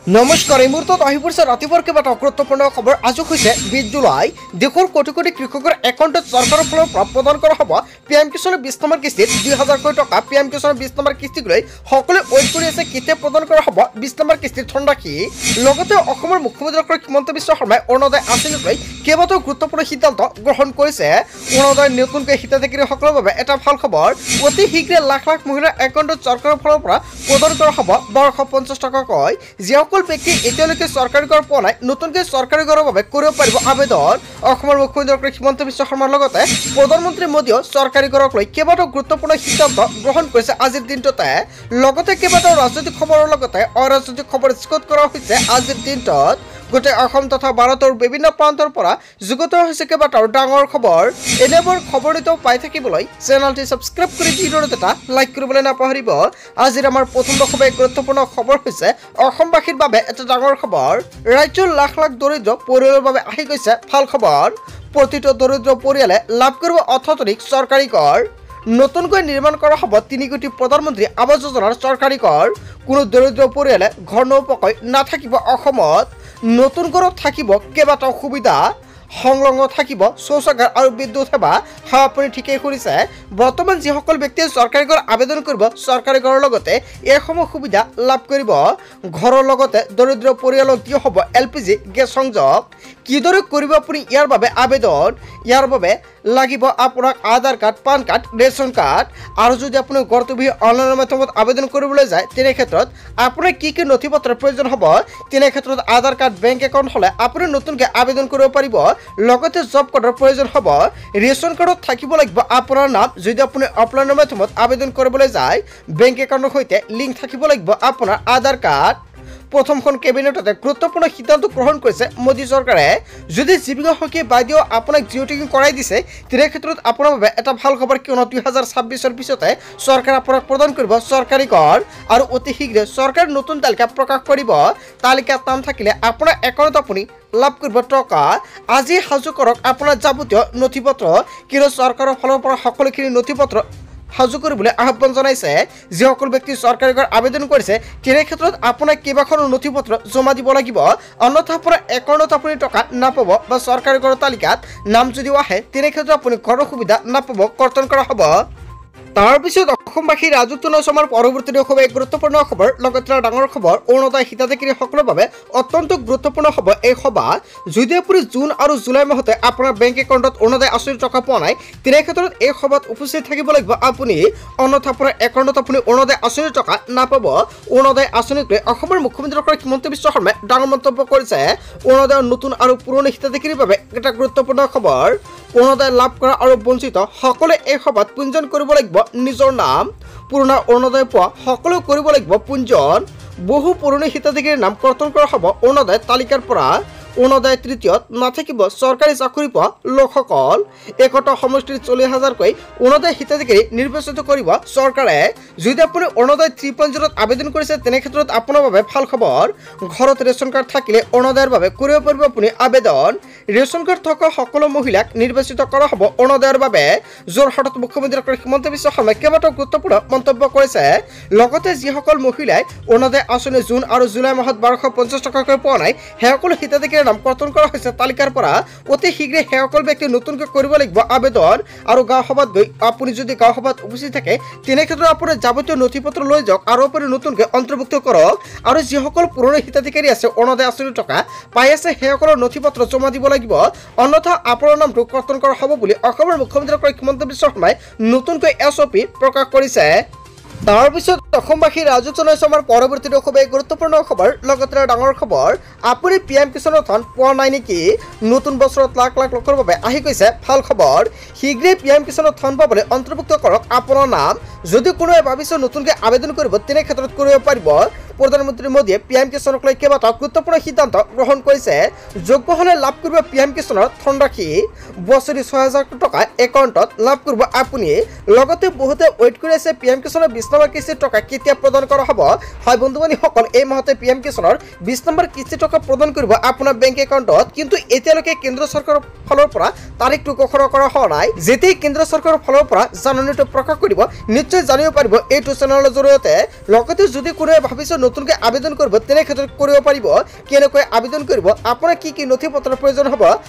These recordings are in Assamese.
নমস্কাৰ এই মুহূৰ্তত আহি পৰিছে ৰাতিপুৱাৰ কেইবাটা গুৰুত্বপূৰ্ণ খবৰ। আজি হৈছে 20 জুলাই। দেশৰ কোটি কোটি কৃষকৰ একাউণ্টত চৰকাৰৰ ফালৰ পৰা প্ৰদান কৰা হ'ব পিএম কিষাণৰ 20 নম্বৰ কিস্তিত 2000 কোটি টকা। পিএম কিষাণৰ 20 নম্বৰ কিস্তিক লৈ সকলোৱে ৱেইট কৰি আছে কেতিয়া প্ৰদান কৰা হ'ব 20 নম্বৰ কিস্তিৰ ধনৰাশি। লগতে অসমৰ মুখ্যমন্ত্ৰী ডক্টৰ হিমন্ত বিশ্ব শৰ্মাই অৰুণোদয় আঁচনিক লৈ কেইবাটাও গুৰুত্বপূৰ্ণ সিদ্ধান্ত গ্ৰহণ কৰিছে। অৰুণোদয় নতুনকৈ হিতাধিকাৰীসকলৰ বাবে এটা ভাল খবৰ। অতি শীঘ্ৰে লাখ লাখ মহিলাৰ একাউণ্টত চৰকাৰৰ ফালৰ পৰা প্ৰদান কৰা হ'ব 1250 টকাকৈ। যিসকল ব্যক্তি এতিয়ালৈকে চৰকাৰী ঘৰ পোৱা নাই, নতুনকৈ চৰকাৰী ঘৰৰ বাবে কৰিব পাৰিব আবেদন। অসমৰ মুখ্যমন্ত্ৰী ডক্টৰ হিমন্ত বিশ্ব শৰ্মাৰ লগতে প্ৰধানমন্ত্ৰী মোদীয়েও চৰকাৰী ঘৰক লৈ কেইবাটাও গুৰুত্বপূৰ্ণ সিদ্ধান্ত গ্ৰহণ কৰিছে আজিৰ দিনটোতে। লগতে কেইবাটাও ৰাজনৈতিক খবৰৰ লগতে অৰাজনৈতিক খবৰ স্কট কৰা হৈছে আজিৰ দিনটোত। গোটেই অসম তথা ভাৰতৰ বিভিন্ন প্ৰান্তৰ পৰা যুগুত হৈছে কেইবাটাও ডাঙৰ খবৰ। এনেবোৰ খবৰ নিতৌ পাই থাকিবলৈ চেনেলটি ছাবস্ক্ৰাইব কৰি ভিডিঅ'ত এটা লাইক কৰিবলৈ নাপাহৰিব। আজিৰ আমাৰ প্ৰথম গুৰুত্বপূৰ্ণ খবৰ হৈছে অসমবাসীৰ বাবে এটা ডাঙৰ খবৰ। ৰাজ্যৰ লাখ লাখ দৰিদ্ৰ পৰিয়ালৰ বাবে আহি গৈছে ভাল খবৰ। প্ৰতিটো দৰিদ্ৰ পৰিয়ালে লাভ কৰিব অত্যাধুনিক চৰকাৰী ঘৰ। নতুনকৈ নিৰ্মাণ কৰা হ'ব 3 কোটি প্ৰধানমন্ত্ৰী আৱাস যোজনাৰ চৰকাৰী ঘৰ। কোনো দৰিদ্ৰ পৰিয়ালে ঘৰ নোপোৱাকৈ নাথাকিব অসমত। নতুন ঘৰত থাকিব কেইবাটাও সুবিধা। সংলগ্ন থাকিব শৌচাগাৰ আৰু বিদ্যুৎ সেৱা। আপুনি ঠিকেই শুনিছে, বৰ্তমান যিসকল ব্যক্তিয়ে চৰকাৰী ঘৰ আবেদন কৰিব চৰকাৰী ঘৰৰ লগতে এইসমূহ সুবিধা লাভ কৰিব। ঘৰৰ লগতে দৰিদ্ৰ পৰিয়ালক দিয়া হ'ব LPG গেছ সংযোগ। কিদৰে কৰিব আপুনি ইয়াৰ বাবে আবেদন? ইয়াৰ বাবে লাগিব আপোনাক Aadhaar card, PAN card, ration card. আৰু যদি আপুনি ঘৰটো বহি অনলাইনৰ মাধ্যমত আবেদন কৰিবলৈ যায় তেনে ক্ষেত্ৰত আপোনাৰ কি কি নথি পত্ৰৰ প্ৰয়োজন হ'ব? তেনে ক্ষেত্ৰত আধাৰ কাৰ্ড, বেংক একাউণ্ট হ'লে আপুনি নতুনকৈ আবেদন কৰিব পাৰিব। লগতে জব কাৰ্ডৰ প্ৰয়োজন হ'ব। ৰেচন কাৰ্ডত থাকিব লাগিব আপোনাৰ নাম যদি আপুনি অফলাইনৰ মাধ্যমত আবেদন কৰিবলৈ যায়। বেংক একাউণ্টৰ সৈতে লিংক থাকিব লাগিব আপোনাৰ আধাৰ কাৰ্ড। প্ৰথমখন কেবিনেটতে গুৰুত্বপূৰ্ণ সিদ্ধান্ত গ্ৰহণ কৰিছে মোদী চৰকাৰে। যদি জীৱিকা সখী বাইদেউ আপোনাক জিঅ' টেকিং কৰাই দিছে তেনে ক্ষেত্ৰত আপোনাৰ বাবে এটা ভাল খবৰ, কিয়নো 2026ৰ পিছতে চৰকাৰে আপোনাক প্ৰদান কৰিব চৰকাৰী ঘৰ। আৰু অতি শীঘ্ৰে চৰকাৰে নতুন তালিকা প্ৰকাশ কৰিব। তালিকাত নাম থাকিলে আপোনাৰ একাউণ্টত আপুনি লাভ কৰিব টকা। আজি সাজু কৰক আপোনাৰ যাৱতীয় নথি পত্ৰ, কিয়নো চৰকাৰৰ ফালৰ পৰা সকলোখিনি নথি পত্ৰ সাজু কৰিবলৈ আহ্বান জনাইছে। যিসকল ব্যক্তি চৰকাৰী ঘৰ আবেদন কৰিছে তেনে ক্ষেত্ৰত আপোনাক কেইবাখনো নথি পত্ৰ জমা দিব লাগিব, অন্যথা আপোনাৰ একাউণ্টত আপুনি টকা নাপাব। বা চৰকাৰী ঘৰৰ তালিকাত নাম যদিও আহে তেনে ক্ষেত্ৰত আপুনি ঘৰৰ সুবিধা নাপাব, কৰ্তন কৰা হ'ব। তাৰপিছত অসমবাসী ৰাজত্ব নচমাৰ পৰৱৰ্তী খুবেই গুৰুত্বপূৰ্ণ খবৰ। লগতে ডাঙৰ খবৰ, অৰুণোদয় হিতাধিকাৰীসকলৰ বাবে অত্যন্ত গুৰুত্বপূৰ্ণ হ'ব এই সভা। যদি আপুনি জুন আৰু জুলাই মাহতে আপোনাৰ বেংক একাউণ্টত অৰুণোদয় আঁচনিৰ টকা পোৱা নাই তেনে ক্ষেত্ৰত এই সভাত উপস্থিত থাকিব লাগিব আপুনি, অন্যথা আপোনাৰ একাউণ্টত আপুনি অৰুণোদয় আঁচনিৰ টকা নাপাব। অৰুণোদয় আঁচনিক লৈ অসমৰ মুখ্যমন্ত্ৰী ডক্টৰ হিমন্ত বিশ্ব শৰ্মাই ডাঙৰ মন্তব্য কৰিছে। অৰুণোদয়ৰ নতুন আৰু পুৰণি হিতাধিকাৰীৰ বাবে এটা গুৰুত্বপূৰ্ণ খবৰ। অৰুণোদয় লাভ কৰা আৰু বঞ্চিত সকলোৱে এই সভাত পঞ্জীয়ন কৰিব লাগিব নিজৰ নাম। পুৰণা অৰুণোদয় পোৱা সকলোৱে কৰিব লাগিব পঞ্জীয়ন। বহু পুৰণি হিতাধিকাৰীৰ নাম কৰ্তন কৰা হ'ব অৰুণোদয় তালিকাৰ পৰা। অৰুণোদয় তৃতীয়ত নাথাকিব চৰকাৰী চাকৰি পোৱা লোকসকল। একতা সমষ্টিৰ 40,000কৈ অৰুণোদয় হিতাধিকাৰী নিৰ্বাচিত কৰিব চৰকাৰে। যদি আপুনি অৰুণোদয় 3.0ত আবেদন কৰিছে তেনে ক্ষেত্ৰত আপোনাৰ বাবে ভাল খবৰ। ঘৰত ৰেচন কাৰ্ড থাকিলে অৰুণোদয়ৰ বাবে কৰিব পাৰিব আপুনি আবেদন। ৰেচন কাৰ্ড থকা সকলো মহিলাক নিৰ্বাচিত কৰা হ'ব অৰুণোদয়ৰ বাবে। যোৰহাটত মুখ্যমন্ত্ৰী ডক্টৰ হিমন্ত বিশ্ব শৰ্মাই কেইবাটাও গুৰুত্বপূৰ্ণ মন্তব্য কৰিছে। লগতে যিসকল মহিলাই অৰুণোদয় আঁচনি জুন আৰু জুলাই মাহত 1250 টকাকৈ পোৱা নাই সেইসকলো হিতাধিকাৰী নাম কৰ্তন কৰা হৈছে তালিকাৰ পৰা। অতি শীঘ্ৰে সেইসকল ব্যক্তি নতুনকৈ কৰিব লাগিব আবেদন। আৰু গাঁও সভাত গৈ আপুনি যদি গাঁও সভাত উপস্থিত থাকে তেনে ক্ষেত্ৰত আপোনাৰ যাৱতীয় নথি পত্ৰ লৈ যাওক আৰু আপুনি নতুনকৈ অন্তৰ্ভুক্ত কৰক। আৰু যিসকল পুৰণি হিতাধিকাৰী আছে অৰুণোদয় আঁচনিৰ টকা পাই আছে সেইসকলৰ নথি পত্ৰ জমা দিব লাগিব, অন্যথা আপোনাৰ নামটো কৰ্তন কৰা হ'ব বুলি অসমৰ মুখ্যমন্ত্ৰী ডক্টৰ হিমন্ত বিশ্ব শৰ্মাই নতুনকৈ SOP প্ৰকাশ কৰিছে। তাৰপিছত অসমবাসী ৰাজত্ব নচমাৰ পৰৱৰ্তী খুবেই গুৰুত্বপূৰ্ণ খবৰ। লগতে ডাঙৰ খবৰ, আপুনি পিএম কিষাণৰ ধন পোৱা নাই নেকি? নতুন বছৰত লাখ লাখ লোকৰ বাবে আহি গৈছে ভাল খবৰ। শীঘ্ৰে পিএম কিষাণৰ ধন পাবলৈ অন্তৰ্ভুক্ত কৰক আপোনাৰ নাম। যদি কোনোৱে ভাবিছে নতুনকৈ আবেদন কৰিব তেনে ক্ষেত্ৰত কৰিব পাৰিব। প্ৰধানমন্ত্ৰী মোদীয়ে পিএম কিষাণক লৈ কেইবাটাও গুৰুত্বপূৰ্ণ সিদ্ধান্ত গ্ৰহণ কৰিছে। যোগ্য হ'লে লাভ কৰিব পিএম কিষাণৰ ধনৰাশি। বছৰি 6,000 টকা একাউণ্টত লাভ কৰিব আপুনি। লগতে বহুতে ৱেইট কৰি আছে পিএম কিষাণৰ 20 নম্বৰ কিস্তিৰ টকা কেতিয়া প্ৰদান কৰা হ'ব। হয় বন্ধু বান্ধৱীসকল, এই মাহতে পিএম কিষাণৰ 20 নম্বৰ কিস্তিৰ টকা প্ৰদান কৰিব আপোনাৰ বেংক একাউণ্টত। কিন্তু এতিয়ালৈকে কেন্দ্ৰ চৰকাৰৰ ফালৰ পৰা তাৰিখটো ঘোষণা কৰা হোৱা নাই। যেতিয়াই কেন্দ্ৰ চৰকাৰৰ ফালৰ পৰা জাননীটো প্ৰকাশ কৰিব নিশ্চয় জানিব পাৰিব এইটো চেনেলৰ জৰিয়তে। লগতে যদি কোনোৱে ভাবিছে নতুনকৈ আবেদন কৰিব তেনে ক্ষেত্ৰত কৰিব পাৰিব। কেনেকৈ আবেদন কৰিব, আপোনাৰ কি নথি পত্ৰৰ প্ৰয়োজন হ'ব,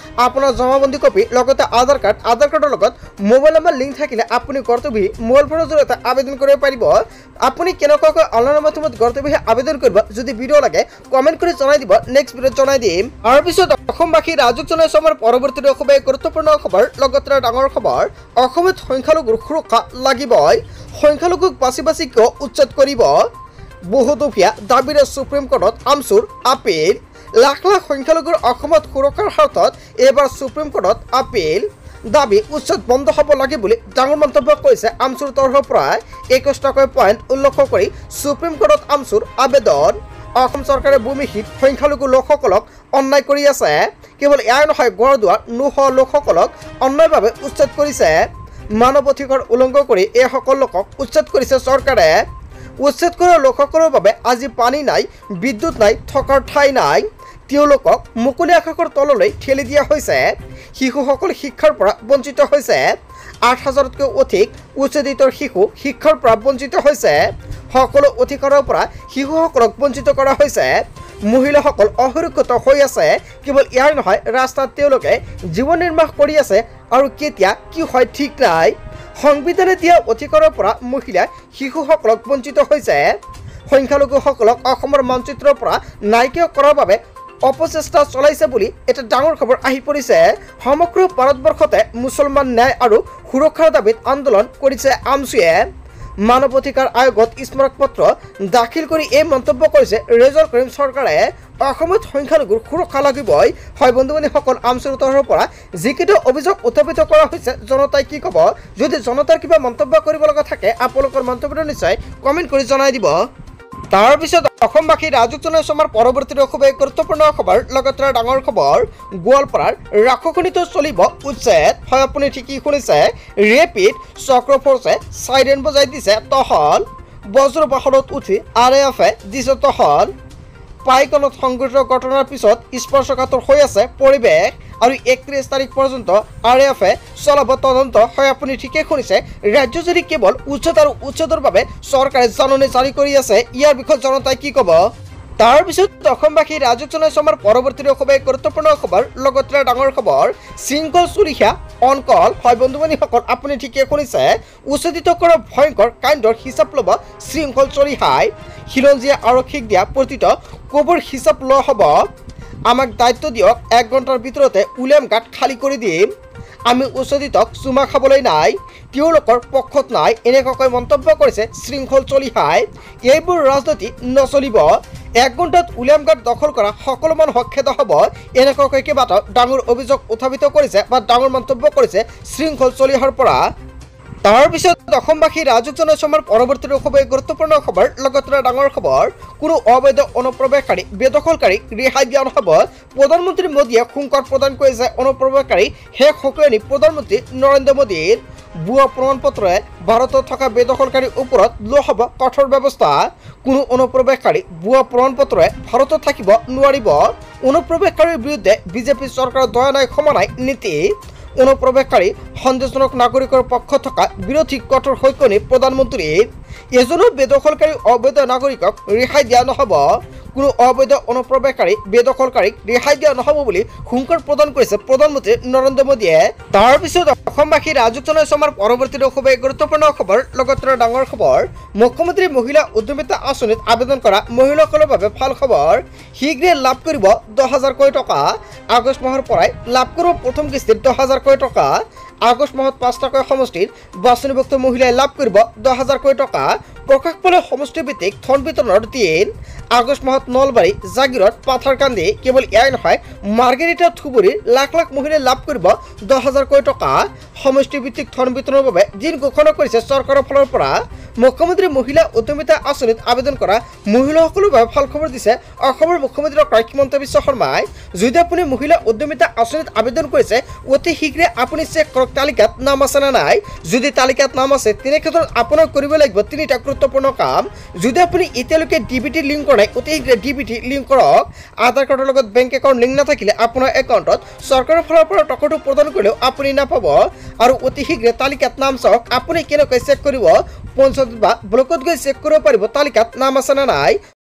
আপোনাৰ জমাবন্দী কপি লগতে আধাৰ কাৰ্ডৰ লগত মোবাইল নম্বৰ লিংক থাকিলে আপুনি কৰ্তব্যবিহী মোবাইল ফোনৰ জৰিয়তে আবেদন কৰিব পাৰিব। আপুনি কেনেকুৱাকৈ অনলাইনৰ মাধ্যমত কৰ্তব্যবিহী আবেদন কৰিব, যদি ভিডিঅ' লাগে কমেণ্ট কৰি জনাই দিব, নেক্সট ভিডিঅ'ত জনাই দিম। তাৰ পিছত অসমবাসী ৰাজুক জনাইছো আমাৰ পৰৱৰ্তী খুবেই গুৰুত্বপূৰ্ণ খবৰ, লগতে ডাঙৰ খবৰ, অসমত সংখ্যালঘুৰ সুৰক্ষা লাগিবই, সংখ্যালঘুক বাছি কিয় উচ্ছেদ কৰিব, বহুদফীয়া দাবীৰে সুপ্ৰিম কোৰ্টত আমচুৰ আপিল, লাখ লাখ সংখ্যালঘুৰ অসমত সুৰক্ষাৰ স্বাৰ্থত এইবাৰ সুপ্ৰিম কোৰ্টত আপিল, দাবী উচ্ছেদ বন্ধ হ'ব লাগে বুলি ডাঙৰ মন্তব্য কৰিছে আমচুৰ তৰফৰ পৰা 21 টকা পইণ্ট উল্লেখ কৰি সুপ্ৰিম কোৰ্টত আমচুৰ আবেদন। অসম চৰকাৰে ভূমিহীন সংখ্যালঘু লোকসকলক অন্যায় কৰি আছে, কেৱল এয়াই নহয় গড়দুৱাৰ নোহোৱা লোকসকলক অন্যায়ভাৱে উচ্ছেদ কৰিছে, মানৱ অধিকাৰ উলংঘন কৰি এইসকল লোকক উচ্ছেদ কৰিছে চৰকাৰে। উচ্ছেদ কৰা লোকসকলৰ বাবে আজি পানী নাই, বিদ্যুৎ নাই, থকাৰ ঠাই নাই, তেওঁলোকক মুকলি আকাশৰ তললৈ ঠেলি দিয়া হৈছে, শিশুসকল শিক্ষাৰ পৰা বঞ্চিত হৈছে, 8,000তকৈ অধিক উচ্ছেদিত শিশু শিক্ষাৰ পৰা বঞ্চিত হৈছে, সকলো অধিকাৰৰ পৰা শিশুসকলক বঞ্চিত কৰা হৈছে, মহিলাসকল অসুৰক্ষিত হৈ আছে, কেৱল ইয়াৰ নহয় ৰাস্তাত তেওঁলোকে জীৱন নিৰ্বাহ কৰি আছে আৰু কেতিয়া কি হয় ঠিক নাই, সংবিধানে দিয়া অধিকাৰৰ পৰা মহিলা শিশুসকলক বঞ্চিত হৈছে, সংখ্যালঘুসকলক অসমৰ মানচিত্ৰৰ পৰা নাইকিয়া কৰাৰ বাবে অপচেষ্টা চলাইছে বুলি এটা ডাঙৰ খবৰ আহি পৰিছে। সমগ্ৰ ভাৰতবৰ্ষতে মুছলমান ন্যায় আৰু সুৰক্ষাৰ দাবীত আন্দোলন কৰিছে আমচুৱে। মানৱ অধিকাৰ আয়োগত স্মাৰকপত্ৰ দাখিল কৰি এই মন্তব্য কৰিছে ৰেজল কৰিম চৰকাৰে। অসমত সংখ্যালঘুৰ সুৰক্ষা লাগিবই। হয় বন্ধু-বান্ধৱীসকল, আমচুৰ তৰফৰ পৰা যিকেইটা অভিযোগ উত্থাপিত কৰা হৈছে, জনতাই কি ক'ব, যদি জনতাৰ কিবা মন্তব্য কৰিব লগা থাকে আপোনালোকৰ মন্তব্যটো নিশ্চয় কমেণ্ট কৰি জনাই দিব। তাৰপিছত অসমবাসী ৰাজুক জনাইছো আমাৰ পৰৱৰ্তী খুবেই গুৰুত্বপূৰ্ণ খবৰ, লগতে ডাঙৰ খবৰ, গোৱালপাৰাৰ ৰাসখনিতো চলিব উচ্ছেদ। হয় আপুনি ঠিকেই শুনিছে, ৰেপিড চক্ৰ ফ'ৰ্চে চাইৰেন বজাই দিছে টহল, বজ্ৰ বাহনত উঠি RAF-এ দিছে টহল, পাইকনত সংঘটিত ঘটনাৰ পিছত স্পৰ্শকাতৰ হৈ আছে পৰিৱেশ আৰু 31 তাৰিখ পৰ্যন্ত RAF-এ চলাব তদন্ত। হয় আপুনি ঠিকেই শুনিছে, ৰাজ্যজুৰি কেৱল উচ্ছেদ আৰু উচ্ছেদৰ বাবে চৰকাৰে জাননী জাৰি কৰি আছে। ইয়াৰ বিষয়ে জনতাই কি ক'ব। তাৰপিছত অসমবাসী ৰাজুক জনাইছো আমাৰ পৰৱৰ্তী খুবেই গুৰুত্বপূৰ্ণ খবৰ, লগতে ডাঙৰ খবৰ, শৃংখল চুৰিহা অন কল। হয় বন্ধু-বান্ধৱীসকল, আপুনি ঠিকেই শুনিছে, উচ্ছেদিত কৰা ভয়ংকৰ কাণ্ডৰ হিচাপ ল'ব শৃংখল চুৰিহাই, খিলঞ্জীয়া আৰক্ষীক দিয়া প্ৰতিটো কবৰ হিচাপ লোৱা হ'ব, আমাক দায়িত্ব দিয়ক, 1 ঘণ্টাৰ ভিতৰতে উলিয়াম ঘাট খালী কৰি দিম, আমি উচ্ছেদিতক চুমা খাবলৈ নাই, তেওঁলোকৰ পক্ষত নাই, এনেকুৱাকৈ মন্তব্য কৰিছে শৃংখল চলিহাই। এইবোৰ ৰাজনীতি নচলিব, 1 ঘণ্টাত উলিয়াম ঘাট দখল কৰা সকলো মানুহক খেদা হ'ব, এনেকুৱাকৈ কেইবাটাও ডাঙৰ অভিযোগ উত্থাপিত কৰিছে বা ডাঙৰ মন্তব্য কৰিছে শৃংখল চলিহাৰ পৰা। তাৰপিছত অসমবাসী ৰাজুক জনাইছো আমাৰ পৰৱৰ্তী খুবেই গুৰুত্বপূৰ্ণ খবৰ, লগতে ডাঙৰ খবৰ, কোনো অবৈধ অনুপ্ৰৱেশকাৰী বেদখলকাৰীক ৰেহাই দিয়া নহ'ব। প্ৰধানমন্ত্ৰী মোদীয়ে সংবাদ প্ৰদান কৰিছে অনুপ্ৰৱেশকাৰী শেষ সকলোনি প্ৰধানমন্ত্ৰী নৰেন্দ্ৰ মোদীৰ। ভুৱা প্ৰমাণপত্ৰৰে ভাৰতত থকা বেদখলকাৰীৰ ওপৰত লোৱা হ'ব কঠোৰ ব্যৱস্থা। কোনো অনুপ্ৰৱেশকাৰী ভুৱা প্ৰমাণপত্ৰৰে ভাৰতত থাকিব নোৱাৰিব। অনুপ্ৰৱেশকাৰীৰ বিৰুদ্ধে বিজেপি চৰকাৰৰ দয়া নাই ক্ষমা নাই নীতি। অনুপ্ৰৱেশকাৰী সন্দেহজনক নাগৰিকৰ পক্ষত থকা বিৰোধী কঠোৰ সৈকনি প্ৰধানমন্ত্ৰী। এজনো বেদখলকাৰী অবৈধ নাগৰিকক ৰেহাই দিয়া নহ'ব। কোনো অবৈধ অনুপ্ৰৱেশকাৰী বেদখলকাৰীক ৰেহাই দিয়া নহ'ব বুলি হুংকাৰ প্ৰদান কৰিছে প্ৰধানমন্ত্ৰী নৰেন্দ্ৰ মোদীয়ে। তাৰপিছত অসমবাসী ৰাজুক জনাইছো আমাৰ পৰৱৰ্তী খুবেই গুৰুত্বপূৰ্ণ খবৰ, লগতে ডাঙৰ খবৰ, মুখ্যমন্ত্ৰী মহিলা উদ্যমিতা আঁচনিত আবেদন কৰা মহিলাসকলৰ বাবে ভাল খবৰ, শীঘ্ৰে লাভ কৰিব 10,000 কোটি টকা। আগষ্ট মাহৰ পৰাই লাভ কৰিব প্ৰথম কিস্তিত 10,000 কোটি টকা। আগষ্ট মাহত 5টাকৈ সমষ্টিৰ বাছনিভুক্ত মহিলাই লাভ কৰিব 10,000 কোটি টকা। প্ৰকাশ পালে সমষ্টিভিত্তিক ধন বিতৰণৰ দিন। আগষ্ট মাহত নলবাৰী, জাগিৰোড, পাথাৰকান্দি, কেৱল এয়াই নহয় মাৰ্গেৰিটা ধুবুৰীৰ লাখ লাখ মহিলাই লাভ কৰিব 10,000 কোটি টকা। সমষ্টিভিত্তিক ধন বিতৰণৰ বাবে দিন ঘোষণা কৰিছে চৰকাৰৰ ফালৰ পৰা। মুখ্যমন্ত্ৰী মহিলা উদ্যমিতা আঁচনিত আবেদন কৰা মহিলাসকলৰ বাবে ভাল খবৰ দিছে অসমৰ মুখ্যমন্ত্ৰী ডক্টৰ হিমন্ত বিশ্ব শৰ্মাই। যদি আপুনি মহিলা উদ্যমিতা আঁচনিত আবেদন কৰিছে, অতি শীঘ্ৰে আপুনি চেক কৰক তালিকাত নাম আছে নে নাই। যদি তালিকাত নাম আছে, তেনে ক্ষেত্ৰত আপোনাক কৰিব লাগিব 3টা গুৰুত্বপূৰ্ণ কাম। যদি আপুনি এতিয়ালৈকে DBT লিংক কৰা নাই, অতি শীঘ্ৰে DBT লিংক কৰক। আধাৰ কাৰ্ডৰ লগত বেংক একাউণ্ট লিংক নাথাকিলে আপোনাৰ একাউণ্টত চৰকাৰৰ ফালৰ পৰা টকাটো প্ৰদান কৰিলেও আপুনি নাপাব। আৰু অতি শীঘ্ৰে তালিকাত নাম চাওক। আপুনি কেনেকৈ চেক কৰিব, পঞ্চায়ত বা ব্লকত গৈ চেক কৰিব পাৰিব তালিকাত নাম আছে নে নাই।